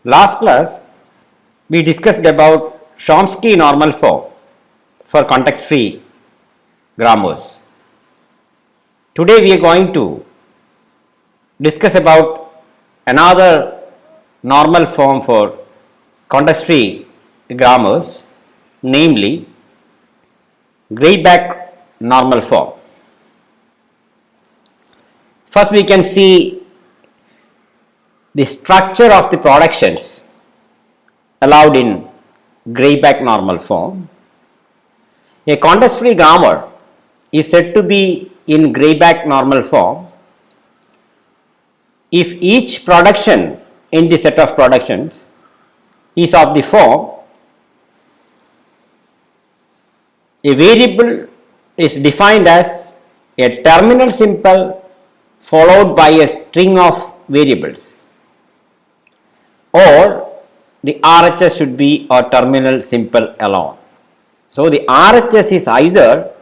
Last class we discussed about Chomsky normal form for context free grammars. Today we are going to discuss about another normal form for context free grammars, namely Greibach normal form. First we can see the structure of the productions allowed in Greibach normal form. A context free grammar is said to be in Greibach normal form if each production in the set of productions is of the form a variable is defined as a terminal simple followed by a string of variables, or the RHS should be a terminal simple alone. So, the RHS is either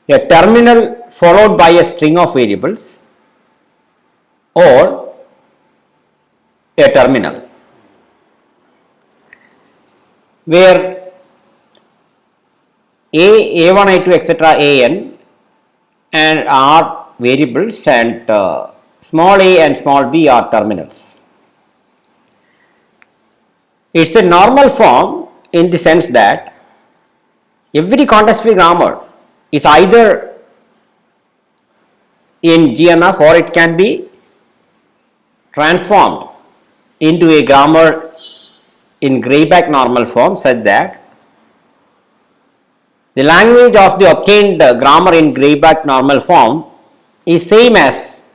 a terminal followed by a string of variables or a terminal, where A1, A2, etc. An and are variables and small a and small b are terminals. It is a normal form in the sense that every context free grammar is either in GNF or it can be transformed into a grammar in Greibach normal form such that the language of the obtained grammar in Greibach normal form is same as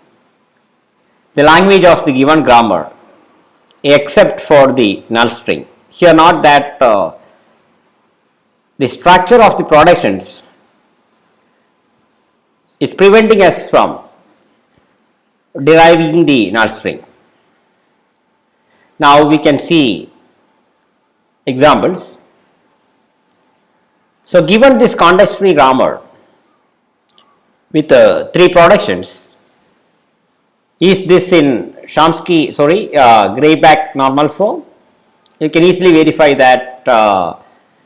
the language of the given grammar except for the null string. Here not that the structure of the productions is preventing us from deriving the null string. Now we can see examples. So given this context free grammar with three productions, is this in Greibach normal form? You can easily verify that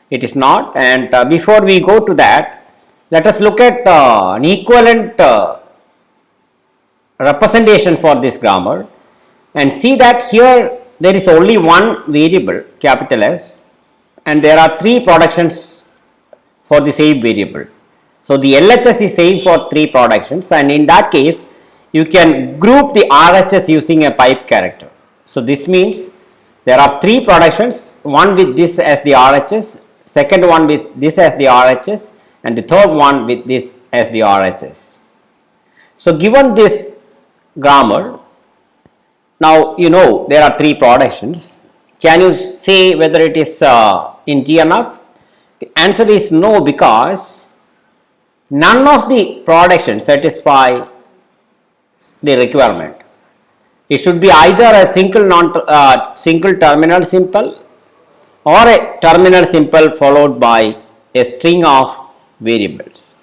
it is not, and before we go to that, let us look at an equivalent representation for this grammar and see that here there is only one variable capital S and there are three productions for the same variable. So, the LHS is same for three productions, and in that case you can group the RHS using a pipe character. So, this means there are three productions, one with this as the RHS, second one with this as the RHS, and the third one with this as the RHS. So, given this grammar, now you know there are three productions. Can you say whether it is in GNF? The answer is no, because none of the productions satisfy the requirement. It should be either a single terminal simple or a terminal simple followed by a string of variables.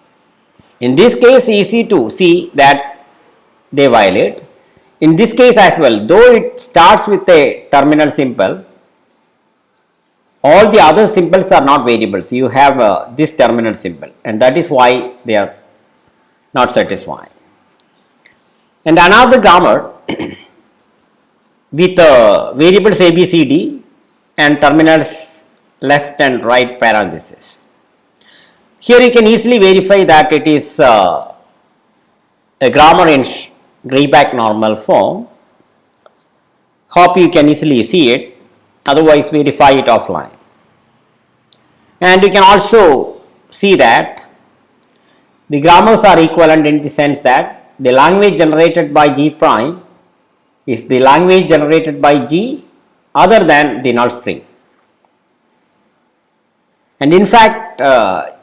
In this case, easy to see that they violate. In this case as well, though it starts with a terminal simple, all the other symbols are not variables. You have this terminal symbol, and that is why they are not satisfying. And another grammar with variables A, B, C, D and terminals left and right parentheses. Here you can easily verify that it is a grammar in Greibach normal form. Hope you can easily see it, otherwise verify it offline. And you can also see that the grammars are equivalent in the sense that the language generated by G prime is the language generated by G other than the null string. And in fact,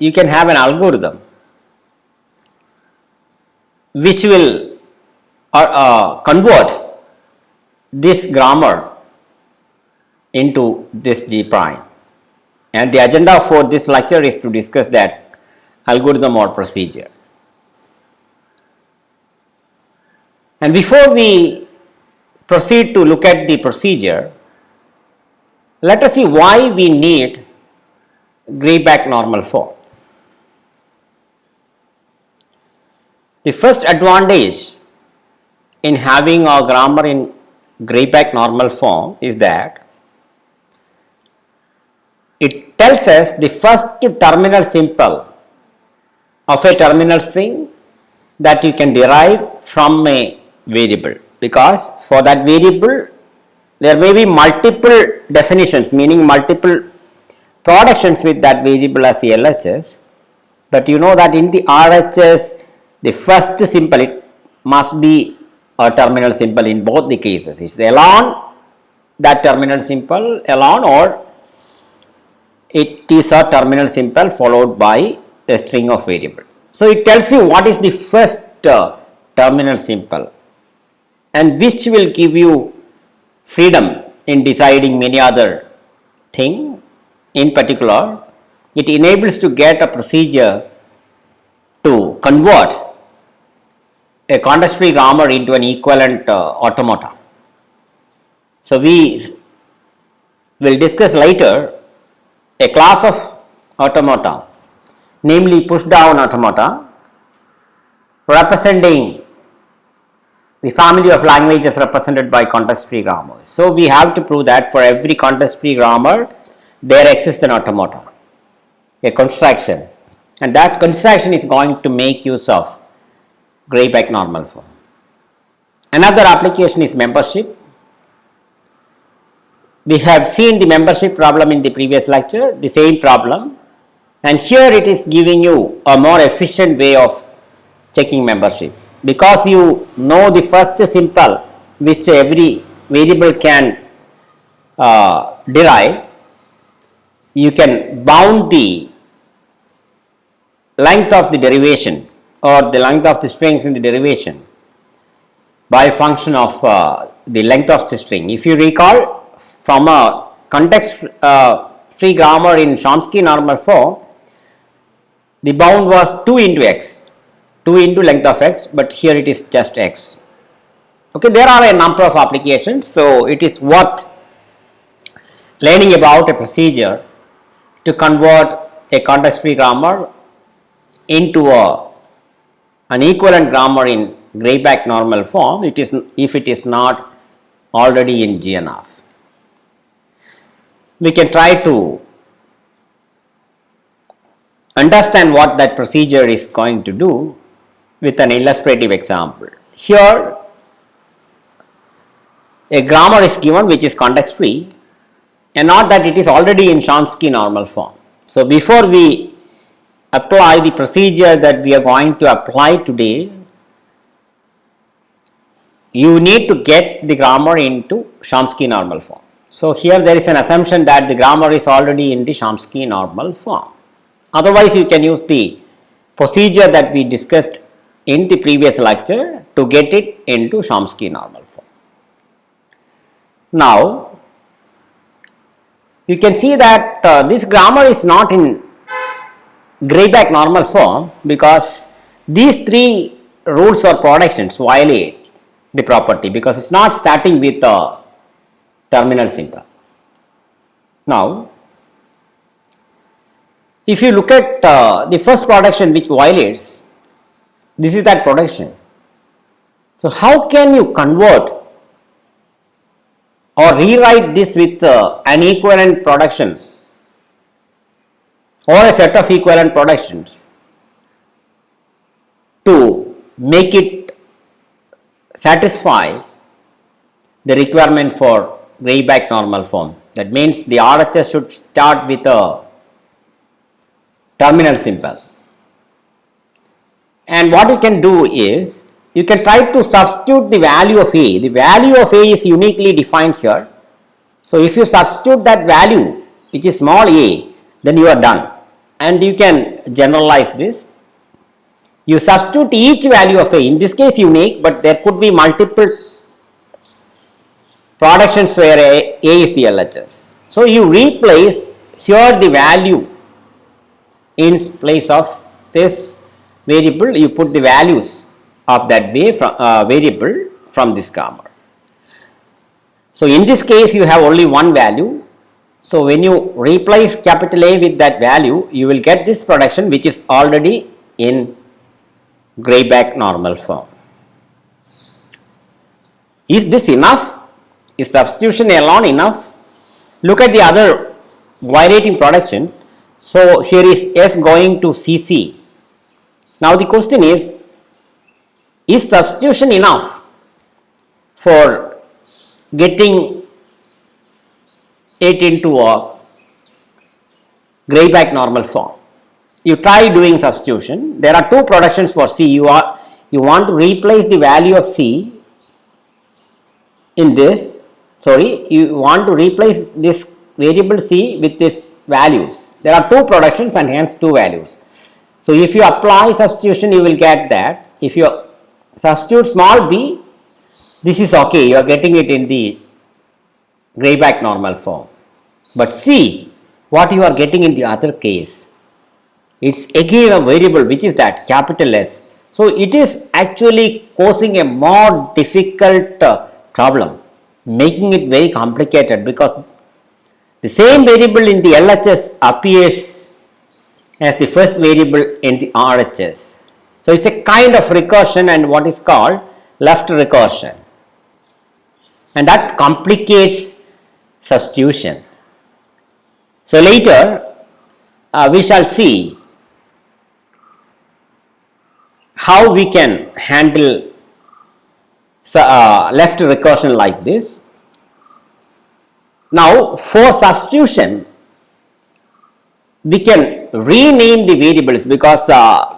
you can have an algorithm which will convert this grammar into this G prime, and the agenda for this lecture is to discuss that algorithm or procedure. And before we proceed to look at the procedure, let us see why we need Greibach normal form. The first advantage in having a grammar in Greibach normal form is that it tells us the first terminal symbol of a terminal string that you can derive from a variable, because for that variable there may be multiple definitions, meaning multiple productions with that variable as LHS, but you know that in the RHS the first symbol, it must be a terminal symbol in both the cases. It's alone that terminal symbol alone, or it is a terminal symbol followed by a string of variable. So it tells you what is the first terminal symbol, and which will give you freedom in deciding many other thing. In particular, it enables to get a procedure to convert a context free grammar into an equivalent automata. So we will discuss later a class of automata, namely push down automata, representing the family of languages represented by context free grammars. So we have to prove that for every context free grammar there exists an automata, a construction, and that construction is going to make use of Greibach normal form. Another application is membership. We have seen the membership problem in the previous lecture, the same problem, and here it is giving you a more efficient way of checking membership, because you know the first symbol which every variable can derive. You can bound the length of the derivation or the length of the strings in the derivation by a function of the length of the string. If you recall, from a context free grammar in Chomsky normal form, the bound was 2 into x, 2 into length of x, but here it is just x. Okay, there are a number of applications, so it is worth learning about a procedure to convert a context free grammar into an equivalent grammar in Greibach normal form, if it is not already in GNF. We can try to understand what that procedure is going to do with an illustrative example. Here a grammar is given which is context free, and not that it is already in Chomsky normal form. So before we apply the procedure that we are going to apply today, you need to get the grammar into Chomsky normal form. So here there is an assumption that the grammar is already in the Chomsky normal form. Otherwise you can use the procedure that we discussed in the previous lecture to get it into Chomsky normal form. Now you can see that this grammar is not in Greibach normal form, because these 3 rules or productions violate the property, because it is not starting with a terminal symbol. Now if you look at the first production which violates, this is that production. So how can you convert or rewrite this with an equivalent production or a set of equivalent productions to make it satisfy the requirement for Greibach normal form? That means the RHS should start with a terminal symbol, and what you can do is you can try to substitute the value of a. The value of a is uniquely defined here. So if you substitute that value which is small a, then you are done, and you can generalize this. You substitute each value of a, in this case unique, but there could be multiple productions where a is the LHS. So you replace here the value in place of this variable, you put the values of that variable from this grammar. So, in this case you have only one value. So, when you replace capital A with that value, you will get this production which is already in Greibach normal form. Is this enough? Is substitution alone enough? Look at the other violating production. So, here is S going to CC. Now, the question is substitution enough for getting it into a Greibach normal form? You try doing substitution. There are two productions for C. You want to replace the value of C in this. You want to replace this variable C with this values. There are two productions and hence two values. So, if you apply substitution, you will get that. If you substitute small b, this is okay, you are getting it in the Greibach normal form. But see what you are getting in the other case. It is again a variable which is that capital S. So, it is actually causing a more difficult problem, making it very complicated, because the same variable in the LHS appears as the first variable in the RHS. So, it is a kind of recursion and what is called left recursion, and that complicates substitution. So, later we shall see how we can handle left recursion like this. Now, for substitution we can rename the variables, because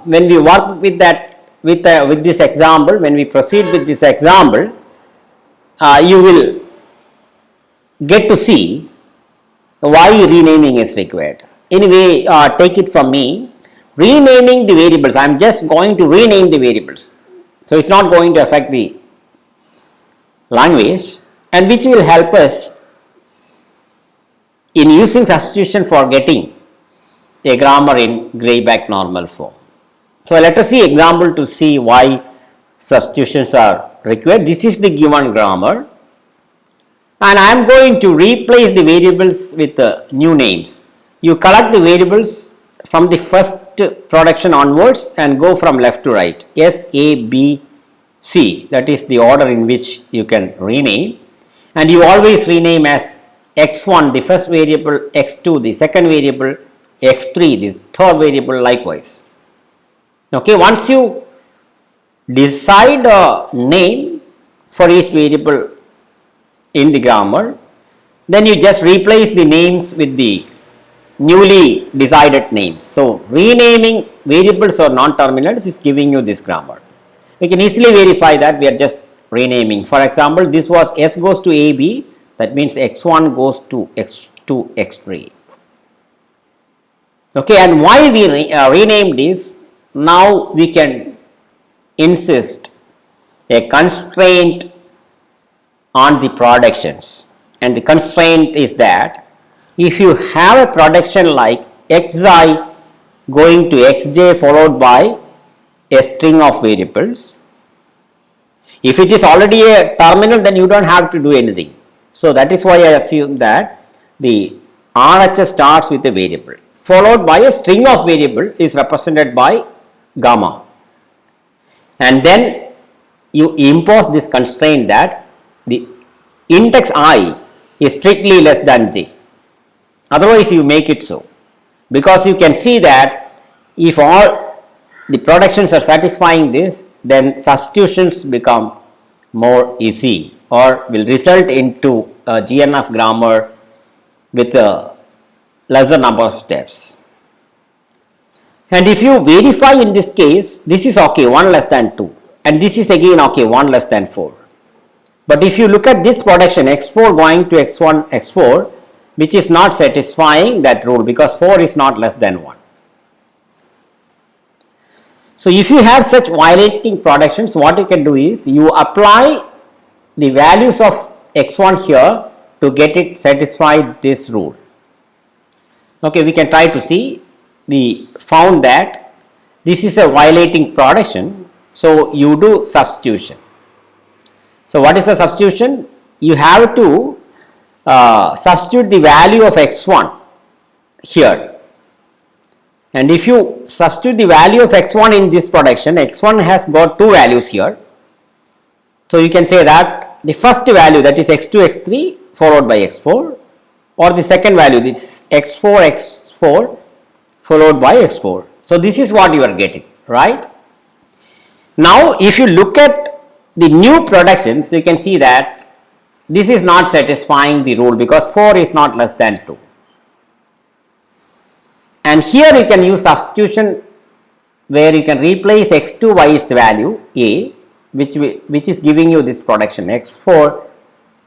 when we work with that with this example, when we proceed with this example, you will get to see why renaming is required. Anyway, take it from me, renaming the variables, I am just going to rename the variables. So, it is not going to affect the language, and which will help us in using substitution for getting a grammar in Greibach normal form. So, let us see example to see why substitutions are required. This is the given grammar, and I am going to replace the variables with new names. You collect the variables from the first production onwards and go from left to right, S, A, B, C, that is the order in which you can rename, and you always rename as x1 the first variable, x2 the second variable, x3 the third variable, likewise. Okay, once you decide a name for each variable in the grammar, then you just replace the names with the newly decided names. So, renaming variables or non-terminals is giving you this grammar. We can easily verify that we are just renaming. For example, this was S goes to AB, that means x1 goes to x2, x3. Okay, and why we renamed this? Now we can insist a constraint on the productions, and the constraint is that if you have a production like xi going to xj followed by a string of variables, if it is already a terminal, then you do not have to do anything. So, that is why I assume that the RHS starts with a variable followed by a string of variable is represented by gamma, and then you impose this constraint that the index I is strictly less than j, otherwise you make it so, because you can see that if all the productions are satisfying this, then substitutions become more easy or will result into a GNF grammar with a lesser number of steps. And if you verify in this case, this is okay 1 less than 2 and this is again okay 1 less than 4. But if you look at this production x4 going to x1 x4, which is not satisfying that rule, because 4 is not less than 1. So, if you have such violating productions, what you can do is you apply the values of x1 here to get it satisfy this rule. Okay, we can try to see. We found that this is a violating production, so you do substitution. So, what is the substitution? you have to substitute the value of x1 here, and if you substitute the value of x1 in this production, x1 has got two values here. So you can say that the first value, that is x2 x3 followed by x4, or the second value, this x4 x4 followed by x4. So this is what you are getting, right? Now if you look at the new productions, you can see that this is not satisfying the rule because 4 is not less than 2. And here you can use substitution where you can replace x2 by its value a, which is giving you this production x4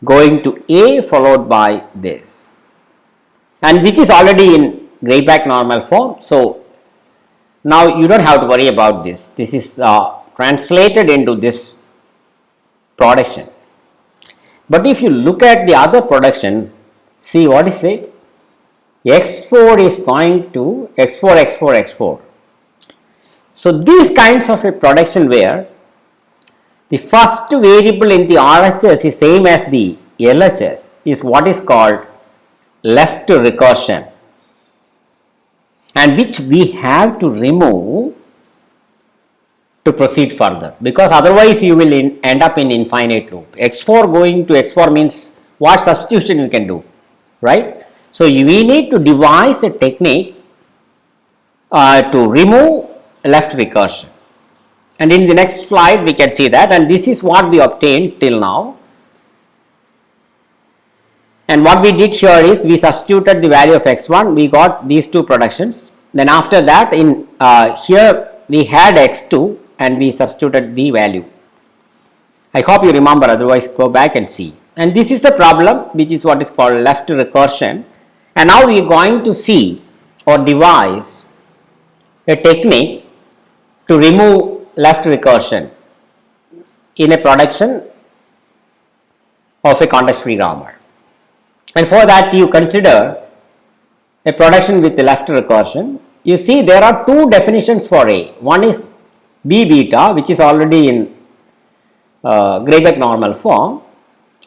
going to a followed by this, and which is already in Greibach normal form. So now you don't have to worry about this. This is translated into this production. But if you look at the other production, see what is it? x4 is going to x4 x4 x4. So these kinds of a production where the first variable in the RHS is same as the LHS is what is called left recursion, and which we have to remove to proceed further, because otherwise you will end up in infinite loop. x4 going to x4 means what substitution you can do, right? So we need to devise a technique to remove left recursion, and in the next slide we can see that, and this is what we obtained till now. And what we did here is we substituted the value of x1, we got these two productions. Then after that, in here we had x2 and we substituted the value. I hope you remember, otherwise go back and see. And this is the problem, which is what is called left recursion. And now we are going to see or devise a technique to remove left recursion in a production of a context free grammar. And for that you consider a production with the left recursion. You see there are two definitions for A. One is B beta, which is already in Greibach normal form,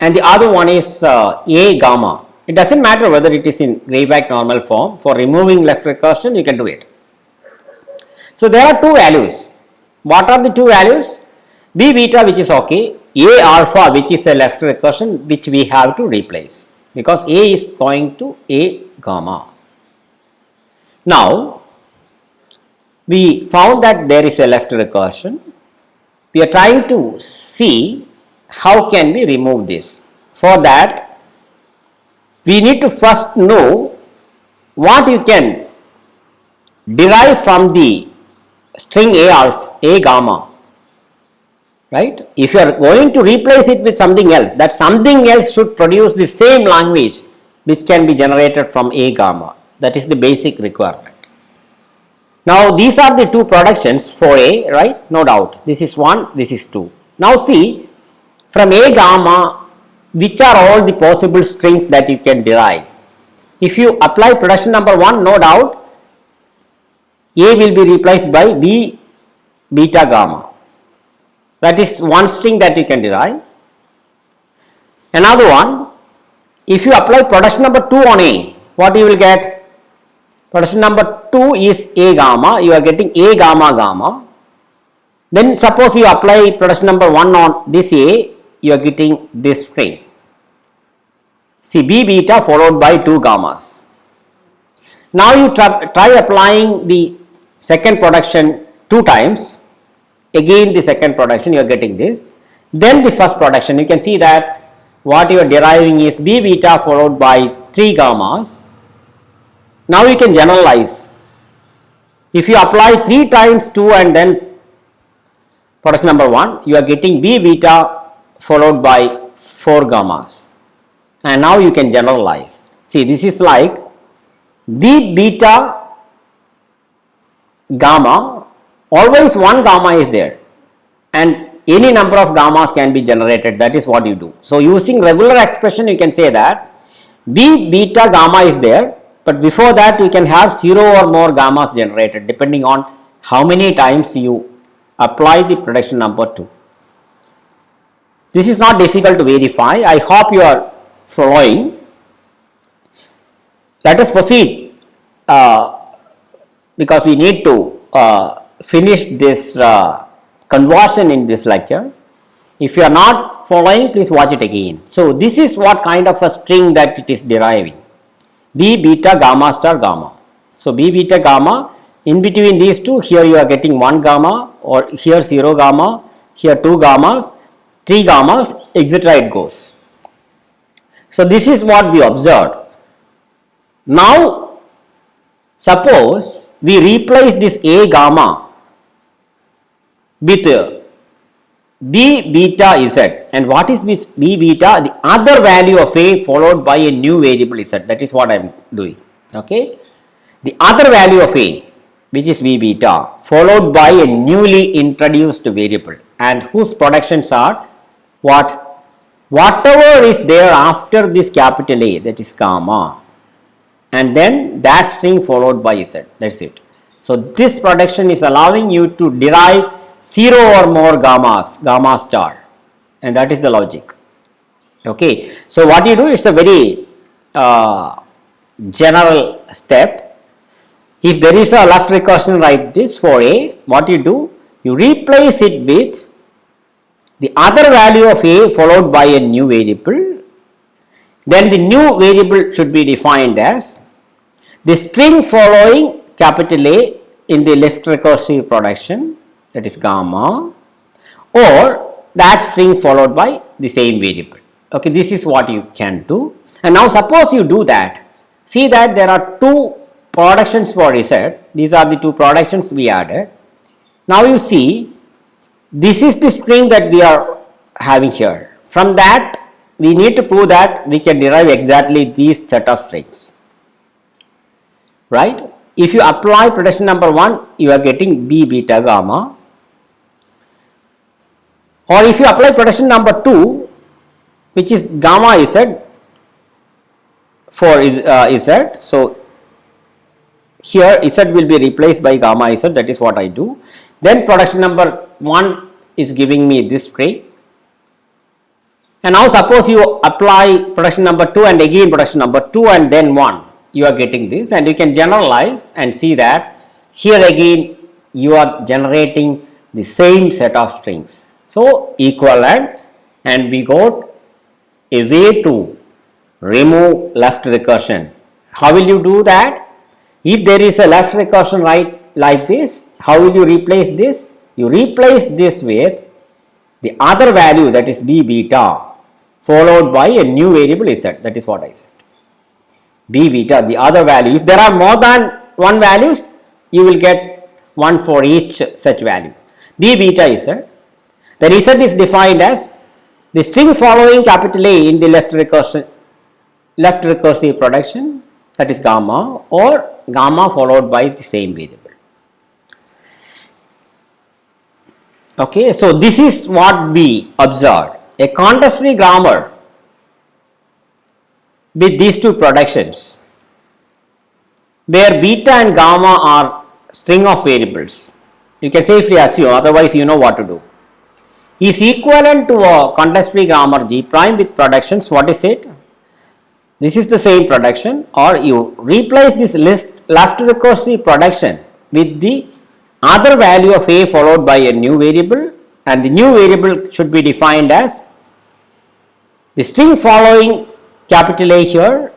and the other one is A gamma. It does not matter whether it is in Greibach normal form. For removing left recursion you can do it. So there are two values. What are the two values? B beta, which is okay, A alpha, which is a left recursion, which we have to replace because A is going to A gamma. Now we found that there is a left recursion. We are trying to see how can we remove this. For that we need to first know what you can derive from the string A alpha, A gamma, right? If you are going to replace it with something else, that something else should produce the same language which can be generated from A gamma. That is the basic requirement. Now these are the two productions for A, right? No doubt. This is 1, this is 2. Now see, from A gamma, which are all the possible strings that you can derive? If you apply production number 1, no doubt A will be replaced by B beta gamma. That is one string that you can derive. Another one, if you apply production number 2 on A, what you will get? Production number 2 is A gamma, you are getting A gamma gamma. Then suppose you apply production number 1 on this A, you are getting this string. See, B beta followed by 2 gammas. Now you try applying the second production 2 times, again the second production you are getting this. Then the first production, you can see that what you are deriving is B beta followed by 3 gammas. Now you can generalize. If you apply 3 times 2 and then production number 1, you are getting B beta followed by 4 gammas. And now you can generalize. See, this is like B beta gamma, always one gamma is there and any number of gammas can be generated. That is what you do. So using regular expression you can say that B beta gamma is there, but before that you can have 0 or more gammas generated depending on how many times you apply the production number 2. This is not difficult to verify. I hope you are following. Let us proceed because we need to finish this conversion in this lecture. If you are not following, please watch it again. So, this is what kind of a string that it is deriving: B beta gamma star gamma. So, B beta gamma, in between these two, here you are getting 1 gamma, or here 0 gamma, here 2 gammas, 3 gammas, etc. it goes. So, this is what we observed. Now, suppose we replace this A gamma with B beta Z, and what is this B beta? The other value of A followed by a new variable Z. That is what I am doing. Okay, the other value of A, which is B beta, followed by a newly introduced variable, and whose productions are what? Whatever is there after this capital A, that is gamma, and then that string followed by Z. That is it. So, this production is allowing you to derive 0 or more gammas, gamma star, and that is the logic. Okay. So, what you do, it is a very general step. If there is a left recursion like this for A, what you do? You replace it with the other value of A followed by a new variable. Then the new variable should be defined as the string following capital A in the left recursive production, that is gamma, or that string followed by the same variable. Okay, this is what you can do. And now suppose you do that, see that there are two productions for Z. These are the two productions we added. Now you see, this is the string that we are having here. From that, we need to prove that we can derive exactly these set of strings, right? If you apply production number 1, you are getting B beta gamma, or if you apply production number 2, which is gamma Z for Z. So, here Z will be replaced by gamma Z, that is what I do. Then production number 1 is giving me this string, and now suppose you apply production number 2 and again production number 2 and then 1, you are getting this, and you can generalize and see that here again you are generating the same set of strings. So, equivalent, and we got a way to remove left recursion. How will you do that? If there is a left recursion right like this, how will you replace this? You replace this with the other value, that is B beta, followed by a new variable Z. That is what I said. B beta, the other value. If there are more than one values, you will get one for each such value. B beta Z. The Z is defined as the string following capital A in the left recursive production, that is gamma, or gamma followed by the same variable. Okay, so this is what we observed. A context free grammar with these two productions, where beta and gamma are string of variables. You can safely assume, otherwise you know what to do. Is equivalent to a context free grammar G prime with productions. What is it? This is the same production, or you replace this left recursive production with the other value of A followed by a new variable, and the new variable should be defined as the string following capital A here,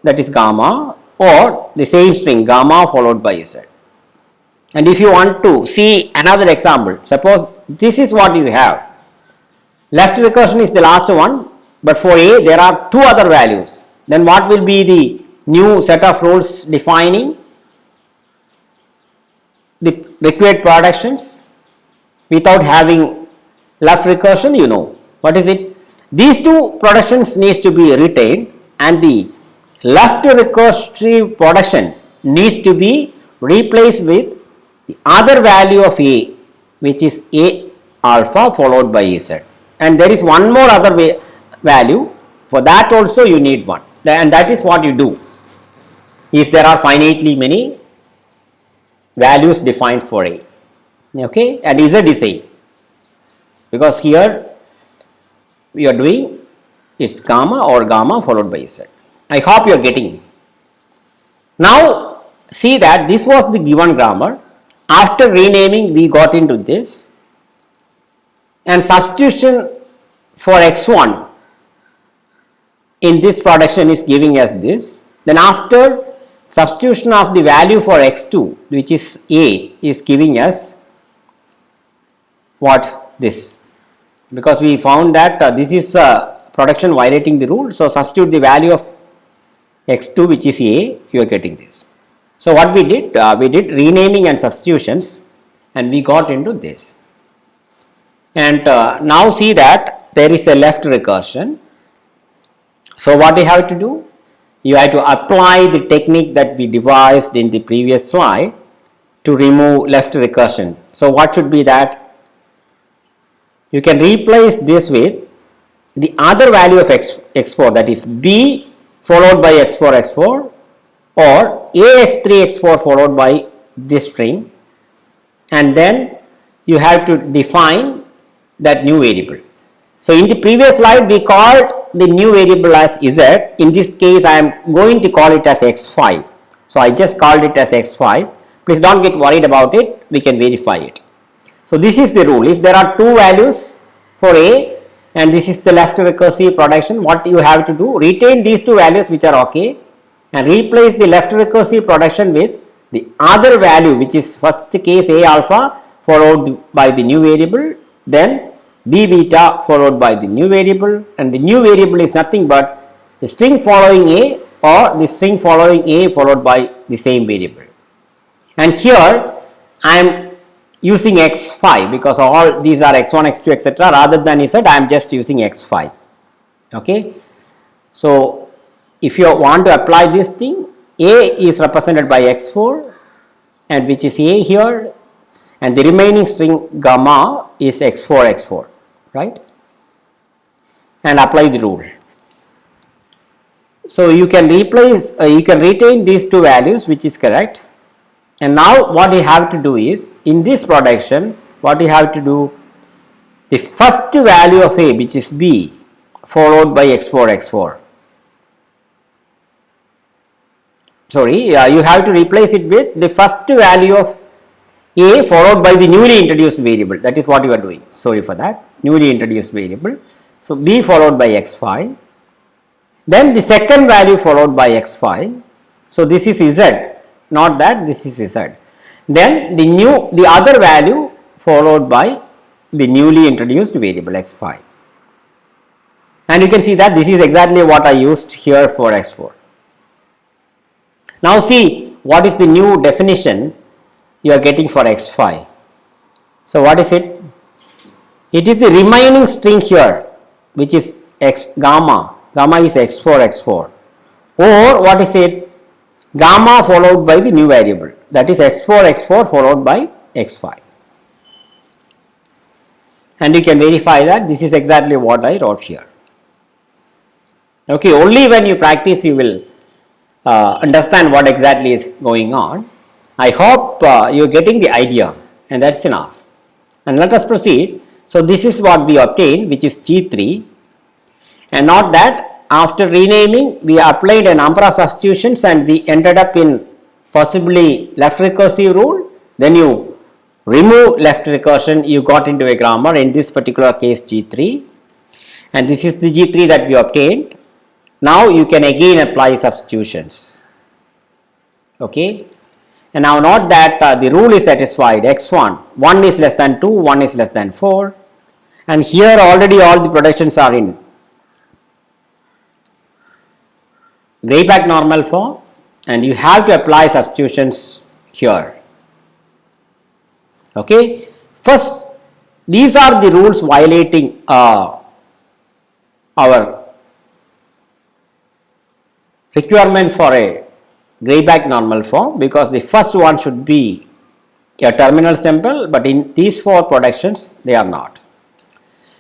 that is gamma, or the same string gamma followed by Z. And if you want to see another example, suppose this is what you have. Left recursion is the last one, but for A there are two other values. Then what will be the new set of rules defining the required productions without having left recursion? You know what is it? These two productions needs to be retained, and the left recursive production needs to be replaced with the other value of A, which is A alpha followed by Z, and there is one more other value. For that also you need one, and that is what you do if there are finitely many values defined for A. Okay, and Z is A, because here we are doing is gamma or gamma followed by Z. I hope you are getting. Now see that this was the given grammar. After renaming we got into this, and substitution for x1 in this production is giving us this. Then after substitution of the value for x2, which is A, is giving us what? This, because we found that this is production violating the rule. So substitute the value of x2, which is A, you are getting this. So what we did renaming and substitutions, and we got into this. And now see that there is a left recursion. So what you have to do? You have to apply the technique that we devised in the previous slide to remove left recursion. So what should be that? You can replace this with the other value of x4, that is B followed by x4 or AX3 x4 followed by this string, and then you have to define that new variable. So in the previous slide we called the new variable as Z. In this case I am going to call it as x5. So I just called it as x5. Please don't get worried about it, we can verify it. So this is the rule. If there are two values for A and this is the left recursive production, what you have to do? Retain these two values which are okay and replace the left recursive production with the other value, which is first case A alpha followed by the new variable, then B beta followed by the new variable, and the new variable is nothing but the string following A or the string following A followed by the same variable. And here I am using x5 because all these are x1, x2, etc. Rather than Z, I am just using x5. Okay. So if you want to apply this thing, A is represented by x4 and which is A here, and the remaining string gamma is x4, right, and apply the rule. So you can replace, you can retain these two values, which is correct. And now what you have to do is, in this production, what you have to do, the first value of A, which is B followed by x4. Sorry, you have to replace it with the first value of A followed by the newly introduced variable. That is what you are doing. Sorry for that. Newly introduced variable. So B followed by x5. Then the second value followed by x5. So this is Z. Not that, this is Z. Then the other value followed by the newly introduced variable x5. And you can see that this is exactly what I used here for x4. Now see what is the new definition you are getting for x5. So what is it? It is the remaining string here, which is gamma is x4, or what is it? Gamma followed by the new variable, that is x4 followed by x5, and you can verify that this is exactly what I wrote here. Okay, only when you practice you will understand what exactly is going on. I hope you are getting the idea, and that's enough. And let us proceed. So this is what we obtained, which is G3, and not that. After renaming, we applied a number of substitutions and we ended up in possibly left recursive rule. Then you remove left recursion, you got into a grammar, in this particular case G3, and this is the G3 that we obtained. Now you can again apply substitutions. Okay, and now not that the rule is satisfied, x1, 1 is less than 2, 1 is less than 4, and here already all the productions are in Greibach normal form, and you have to apply substitutions here. Okay, first these are the rules violating our requirement for a Greibach normal form, because the first one should be a terminal symbol, but in these four productions they are not.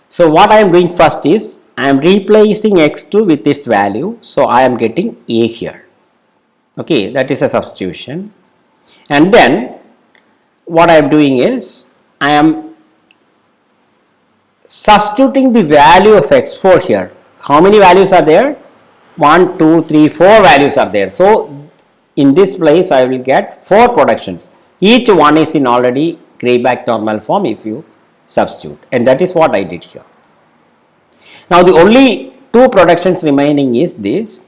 So what I am doing first is I am replacing x2 with its value, so I am getting A here. Okay, that is a substitution. And then what I am doing is I am substituting the value of x4 here. How many values are there? 1, 2, 3, 4 values are there. So, in this place I will get 4 productions. Each one is in already Greyback normal form if you substitute, and that is what I did here. Now, the only 2 productions remaining is this,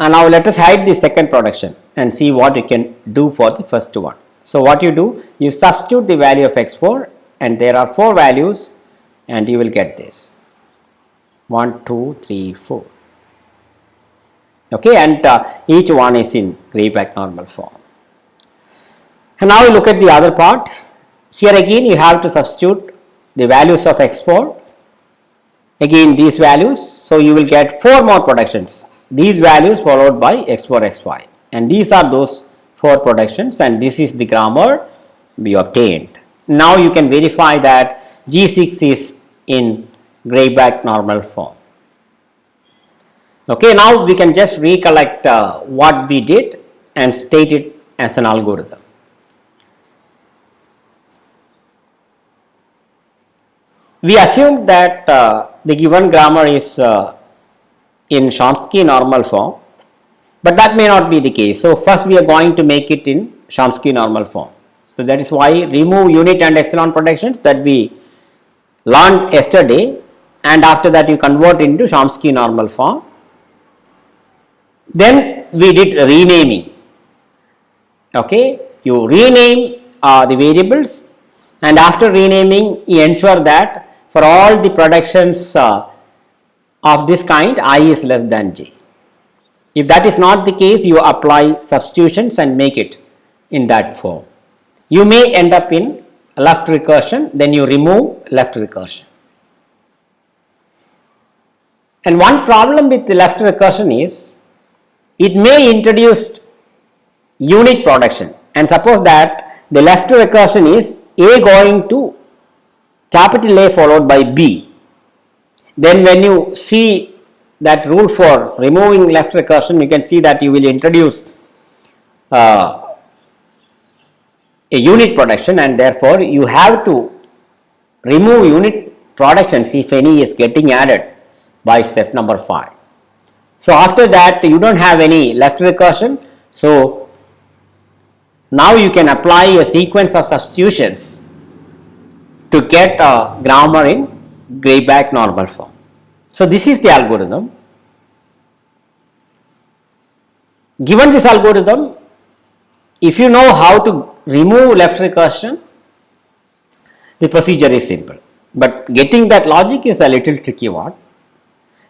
and now let us hide the second production and see what you can do for the first one. So, what you do? You substitute the value of x4 and there are 4 values and you will get this 1, 2, 3, 4. Okay, and each one is in Greibach normal form. And now you look at the other part. Here again you have to substitute the values of x4, again these values, so you will get 4 more productions, these values followed by x4, xy, and these are those 4 productions, and this is the grammar we obtained. Now you can verify that G6 is in Greibach normal form. Okay, now we can just recollect what we did and state it as an algorithm. We assumed that the given grammar is in Chomsky normal form, but that may not be the case. So, first we are going to make it in Chomsky normal form. So, that is why remove unit and epsilon productions that we learned yesterday, and after that you convert into Chomsky normal form. Then we did renaming. Okay, you rename the variables, and after renaming you ensure that for all the productions of this kind I is less than j. If that is not the case, you apply substitutions and make it in that form. You may end up in left recursion, then you remove left recursion. And one problem with the left recursion is it may introduce unit production, and suppose that the left recursion is A going to capital A followed by B. Then when you see that rule for removing left recursion, you can see that you will introduce a unit production, and therefore you have to remove unit productions if any is getting added by step number 5. So, after that you do not have any left recursion. So, now you can apply a sequence of substitutions to get a grammar in Greibach normal form. So, this is the algorithm. Given this algorithm, if you know how to remove left recursion, the procedure is simple, but getting that logic is a little tricky one.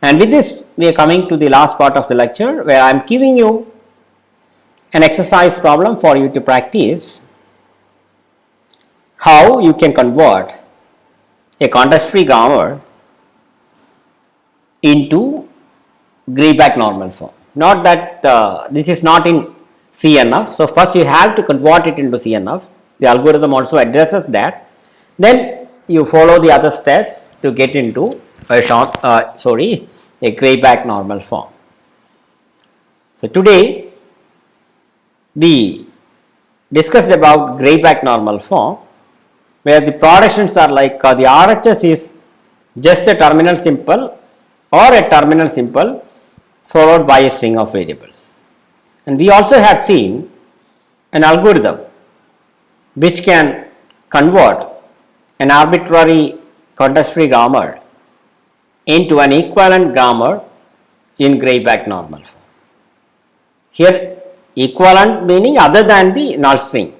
And with this we are coming to the last part of the lecture, where I am giving you an exercise problem for you to practice how you can convert a context free grammar into Greibach normal form. Not that this is not in CNF. So, first you have to convert it into CNF. The algorithm also addresses that. Then you follow the other steps to get into a Greibach normal form. So, today we discussed about Greibach normal form, where the productions are like the RHS is just a terminal simple or a terminal simple followed by a string of variables. And we also have seen an algorithm which can convert an arbitrary context free grammar into an equivalent grammar in Greibach normal form. Here equivalent meaning other than the null string.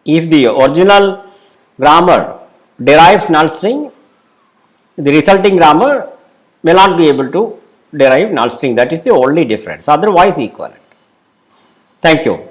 If the original grammar derives null string, the resulting grammar will not be able to derive null string. That is the only difference, otherwise equivalent. Thank you.